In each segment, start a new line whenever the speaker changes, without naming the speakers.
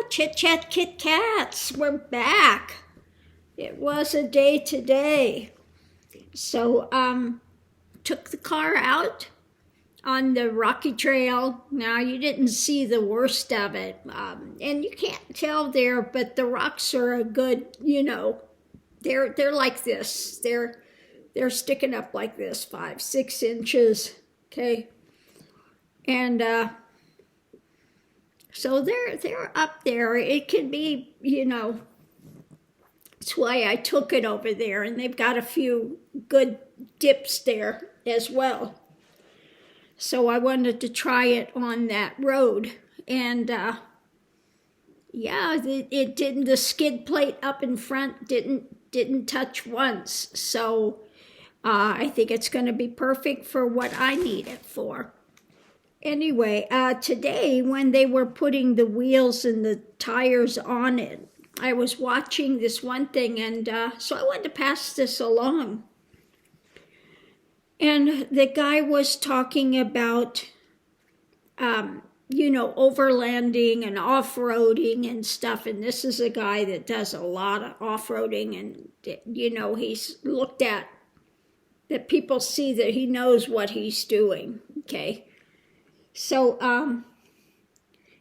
Chit Chat Kit Kats, we're back. It was a day today. So, took the car out on the rocky trail. Now, you didn't see the worst of it. And you can't tell there, but the rocks are a good, they're like this. They're sticking up like this, 5-6 inches, okay? And, so they're up there. It can be, that's why I took it over there, and they've got a few good dips there as well. So I wanted to try it on that road, and it didn't. The skid plate up in front didn't touch once. So I think it's going to be perfect for what I need it for. Anyway, today when they were putting the wheels and the tires on it, I was watching this one thing, and so I wanted to pass this along. And the guy was talking about, overlanding and off-roading and stuff. And this is a guy that does a lot of off-roading, and, he's looked at, that people see that he knows what he's doing, okay? So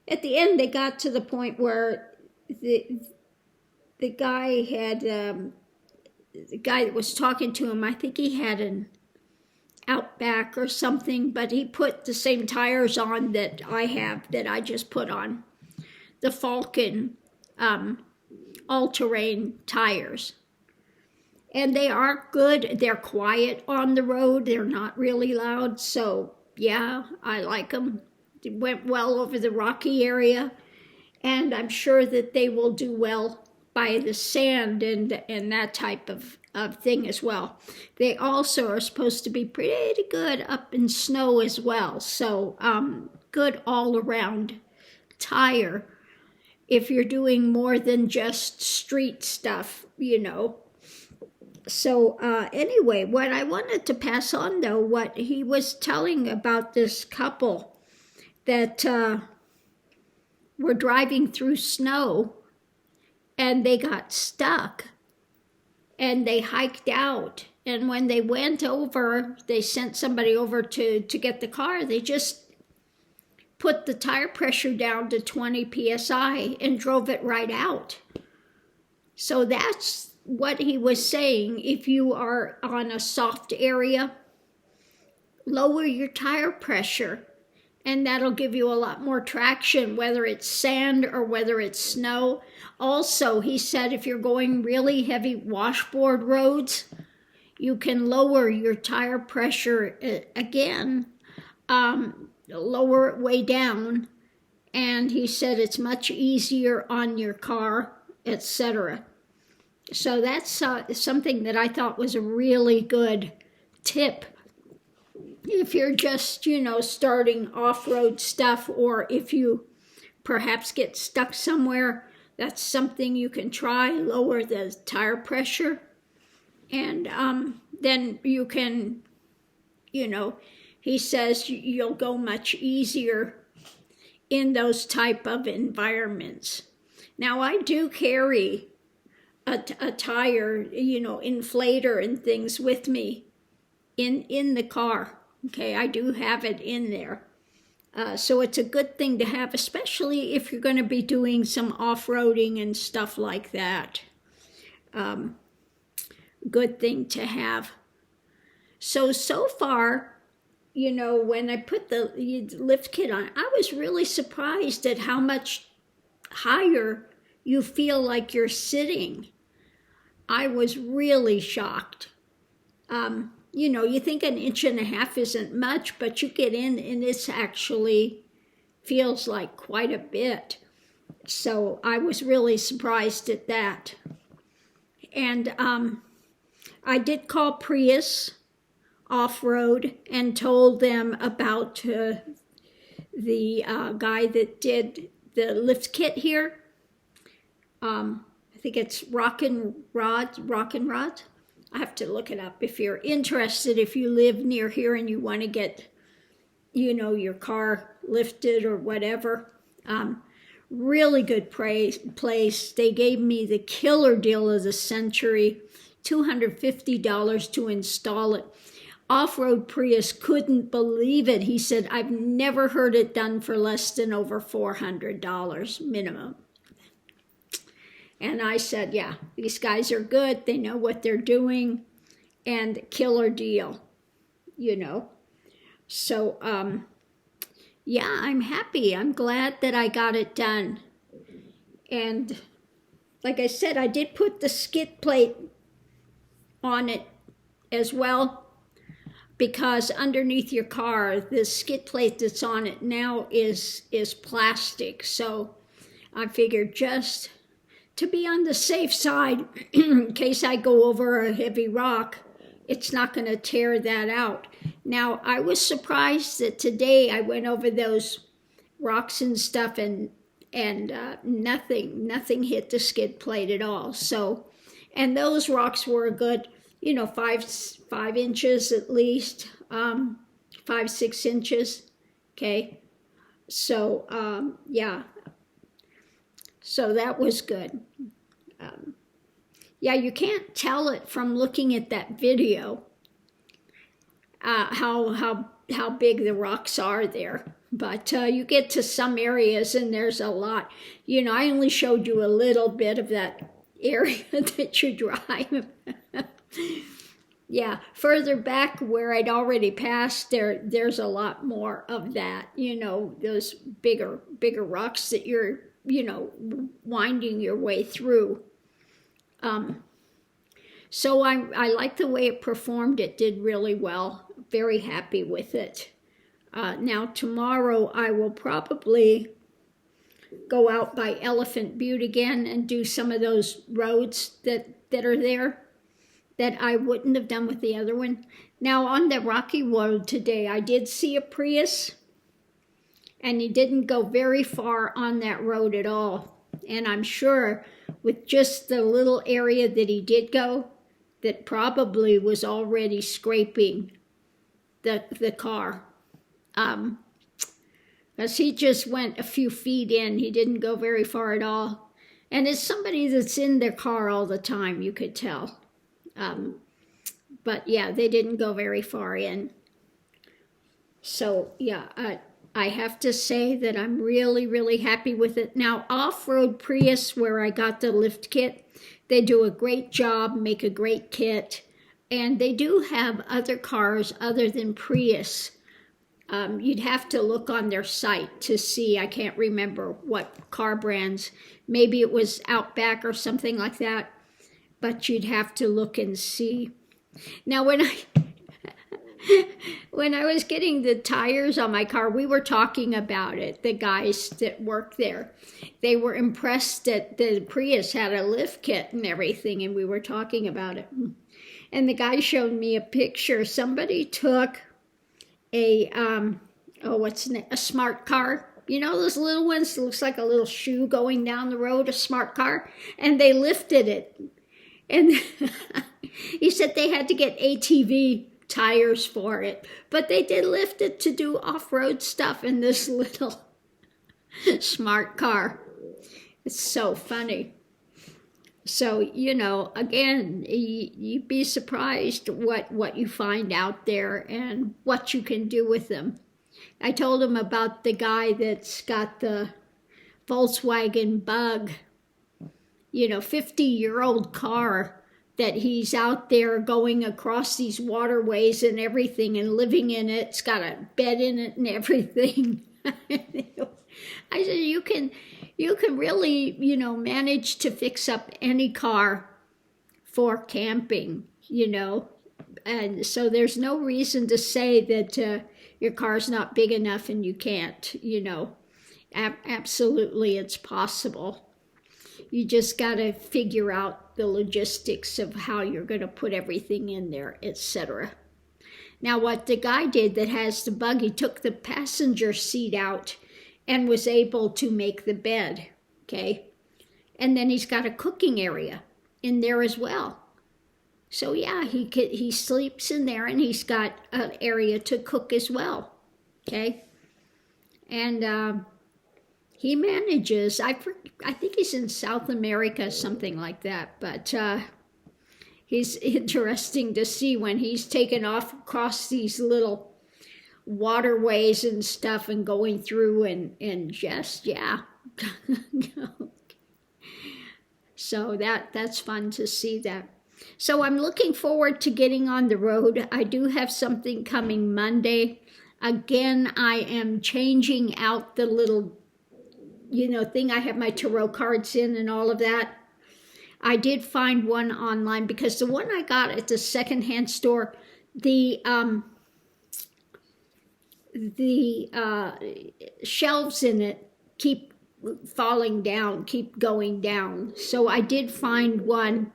at the end, they got to the point where the guy had, the guy that was talking to him, I think he had an Outback or something, but he put the same tires on that I have, that I just put on, the Falcon all-terrain tires. And they are good. They're quiet on the road. They're not really loud, so yeah, I like them. It went well over the rocky area, and I'm sure that they will do well by the sand and that type of thing as well. They also are supposed to be pretty good up in snow as well, so good all-around tire if you're doing more than just street stuff, So anyway, what I wanted to pass on, though, what he was telling about this couple that were driving through snow and they got stuck and they hiked out. And when they went over, they sent somebody over to get the car. They just put the tire pressure down to 20 psi and drove it right out. So that's what he was saying. If you are on a soft area, lower your tire pressure, and that'll give you a lot more traction, whether it's sand or whether it's snow. Also, he said if you're going really heavy washboard roads, you can lower your tire pressure again, lower it way down, and he said it's much easier on your car, etc. So that's something that I thought was a really good tip. If you're just, starting off-road stuff, or if you perhaps get stuck somewhere, that's something you can try, lower the tire pressure. And then you can, he says you'll go much easier in those type of environments. Now, I do carry a tire, inflator and things with me in the car. Okay, I do have it in there. So it's a good thing to have, especially if you're going to be doing some off-roading and stuff like that. Good thing to have. So far, when I put the lift kit on, I was really surprised at how much higher you feel like you're sitting. I was really shocked. You think 1.5 inches isn't much, but you get in and it's actually feels like quite a bit. So I was really surprised at that. And I did call Prius Off-Road and told them about the guy that did the lift kit here. I think it's Rock and Rod. I have to look it up. If you're interested, if you live near here and you want to get, your car lifted or whatever, Really good place. They gave me the killer deal of the century, $250 to install it. Off-Road Prius couldn't believe it. He said, I've never heard it done for less than over $400 minimum. And I said, yeah, these guys are good. They know what they're doing, and killer deal, you know. So, yeah, I'm happy. I'm glad that I got it done. And like I said, I did put the skid plate on it as well, because underneath your car, the skid plate that's on it now is plastic. So I figured, just to be on the safe side, in case I go over a heavy rock, it's not going to tear that out. Now, I was surprised that today I went over those rocks and stuff, and nothing hit the skid plate at all. So, and those rocks were a good, 5 inches at least, 5-6 inches. Okay. So, yeah. So that was good. Yeah, you can't tell it from looking at that video, how big the rocks are there. But you get to some areas and there's a lot. I only showed you a little bit of that area that you drive. Yeah, further back where I'd already passed, there's a lot more of that. Those bigger rocks that you're, winding your way through. So I like the way it performed. It did really well. Very happy with it. Now tomorrow I will probably go out by Elephant Butte again and do some of those roads that are there that I wouldn't have done with the other one. Now on the rocky road today, I did see a Prius, and he didn't go very far on that road at all. And I'm sure with just the little area that he did go, that probably was already scraping the car. Because he just went a few feet in. He didn't go very far at all. And it's somebody that's in their car all the time, you could tell. But yeah, they didn't go very far in. So yeah, I have to say that I'm really, really happy with it. Now, Off-Road Prius, where I got the lift kit, they do a great job, make a great kit. And they do have other cars other than Prius. You'd have to look on their site to see. I can't remember what car brands. Maybe it was Outback or something like that. But you'd have to look and see. Now, when I was getting the tires on my car, we were talking about it. The guys that work there, they were impressed that the Prius had a lift kit and everything, and we were talking about it. And the guy showed me a picture. Somebody took a smart car. Those little ones, it looks like a little shoe going down the road, a smart car, and they lifted it. And he said they had to get ATV tires for it, but they did lift it to do off-road stuff in this little smart car. It's so funny. So, again, you'd be surprised what you find out there and what you can do with them. I told him about the guy that's got the Volkswagen Bug, 50-year-old car, that he's out there going across these waterways and everything and living in it. It's got a bed in it and everything. I said, you can really, manage to fix up any car for camping, And so there's no reason to say that your car's not big enough and you can't, Absolutely, it's possible. You just got to figure out the logistics of how you're going to put everything in there, etc. Now, what the guy did that has the Bug, he took the passenger seat out and was able to make the bed, okay? And then he's got a cooking area in there as well. So yeah, he sleeps in there, and he's got an area to cook as well, okay? And he manages. I think he's in South America, something like that. But he's interesting to see when he's taken off across these little waterways and stuff and going through and just, yeah. So that's fun to see that. So I'm looking forward to getting on the road. I do have something coming Monday. Again, I am changing out the little, thing I have my tarot cards in and all of that. I did find one online because the one I got at the secondhand store, the shelves in it keep falling down, keep going down. So I did find one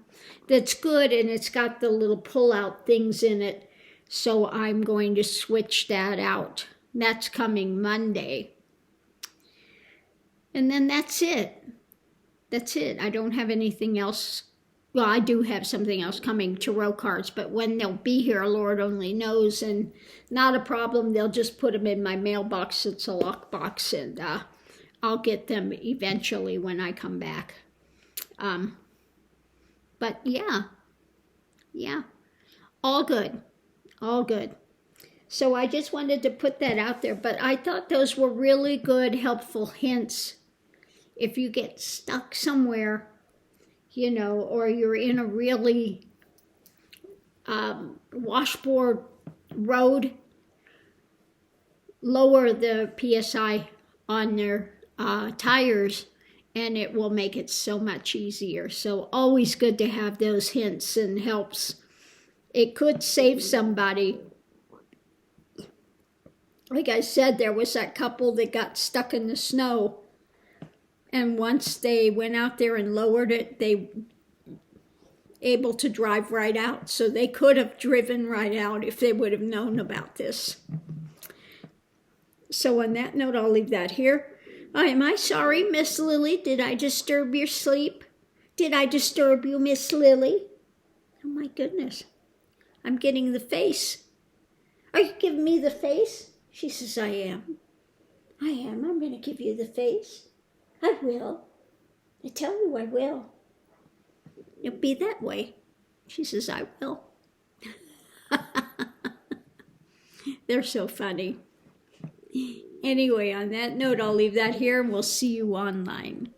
that's good, and it's got the little pull-out things in it. So I'm going to switch that out. That's coming Monday. And then that's it. That's it. I don't have anything else. Well, I do have something else coming, tarot cards, but when they'll be here, Lord only knows, and not a problem. They'll just put them in my mailbox. It's a lockbox, and I'll get them eventually when I come back. But yeah, all good, all good. So I just wanted to put that out there, but I thought those were really good, helpful hints. If you get stuck somewhere, or you're in a really washboard road, lower the PSI on their tires, and it will make it so much easier. So always good to have those hints and helps. It could save somebody. Like I said, there was that couple that got stuck in the snow, and once they went out there and lowered it, they able to drive right out. So they could have driven right out if they would have known about this. So on that note, I'll leave that here. Am I sorry, Miss Lily? Did I disturb your sleep? Did I disturb you, Miss Lily? Oh my goodness. I'm getting the face. Are you giving me the face? She says, I am. I'm going to give you the face. I will. I tell you I will. It'll be that way. She says, I will. They're so funny. Anyway, on that note, I'll leave that here, and we'll see you online.